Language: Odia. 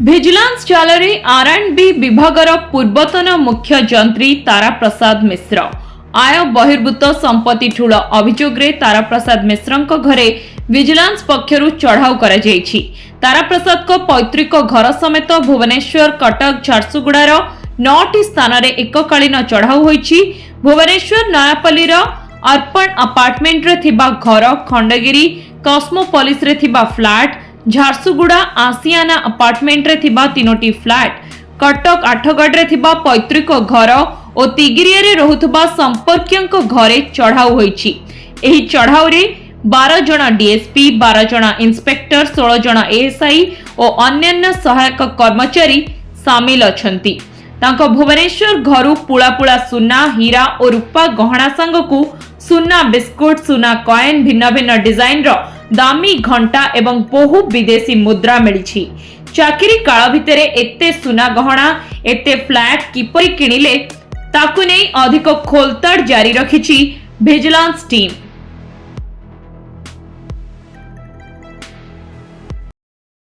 ଭିଜିଲାନ୍ସ ଜାଲରେ R&B ବିଭାଗର ପୂର୍ବତନ ମୁଖ୍ୟ ଯନ୍ତ୍ରୀ ତାରା ପ୍ରସାଦ ମିଶ୍ର ଆୟ ବହିର୍ଭୂତ ସମ୍ପତ୍ତି ଠୁଳ ଅଭିଯୋଗରେ ତାରା ପ୍ରସାଦ ମିଶ୍ରଙ୍କ ଘରେ ଭିଜିଲାନ୍ସ ପକ୍ଷରୁ ଚଢ଼ାଉ କରାଯାଇଛି। ତାରା ପ୍ରସାଦଙ୍କ ପୈତୃକ ଘର ସମେତ ଭୁବନେଶ୍ୱର, କଟକ, ଝାରସୁଗୁଡ଼ାର 9ଟି ସ୍ଥାନରେ ଏକକାଳୀନ ଚଢ଼ାଉ ହୋଇଛି। ଭୁବନେଶ୍ୱର ନୟାପଲ୍ଲୀର ଅର୍ପଣ ଆପାର୍ଟମେଣ୍ଟରେ ଥିବା ଘର, ଖଣ୍ଡଗିରି କସ୍ମୋପଲିସରେ ଥିବା ଫ୍ଲାଟ୍, ଝାରସୁଗୁଡ଼ା ଆସିଆନା ଆପାର୍ଟମେଣ୍ଟରେ ଥିବା 3ଟି ଫ୍ଲାଟ୍, କଟକ ଆଠଗଡ଼ରେ ଥିବା ପୈତୃକ ଘର ଓ ତିଗିରିଆରେ ରହୁଥିବା ସମ୍ପର୍କୀୟଙ୍କ ଘରେ ଚଢ଼ାଉ ହୋଇଛି। ଏହି ଚଢ଼ାଉରେ 12 ଜଣ ଡିଏସ୍ପି, 12 ଜଣ ଇନ୍ସପେକ୍ଟର, 16 ଜଣ ଏଏସ୍ଆଇ ଓ ଅନ୍ୟାନ୍ୟ ସହାୟକ କର୍ମଚାରୀ ସାମିଲ ଅଛନ୍ତି। ତାଙ୍କ ଭୁବନେଶ୍ୱର ଘରୁ ପୁଳା ପୁଳା ସୁନା, ହୀରା ଓ ରୂପା ଗହଣା ସାଙ୍ଗକୁ ସୁନା ବିସ୍କୁଟ, ସୁନା କଏନ୍, ଭିନ୍ନ ଭିନ୍ନ ଡିଜାଇନର ଦାମୀ ଘଣ୍ଟା ଏବଂ ବହୁ ବିଦେଶୀ ମୁଦ୍ରା ମିଳିଛି। ଚାକିରି କାଳ ଭିତରେ ଏତେ ସୁନା ଗହଣା, ଏତେ ଫ୍ଲାଟ୍ କିପରି କିଣିଲେ ତାକୁ ନେଇ ଅଧିକ ଖୋଳତାଡ଼ ଜାରି ରଖିଛି ଭିଜିଲାନ୍ସ ଟିମ୍।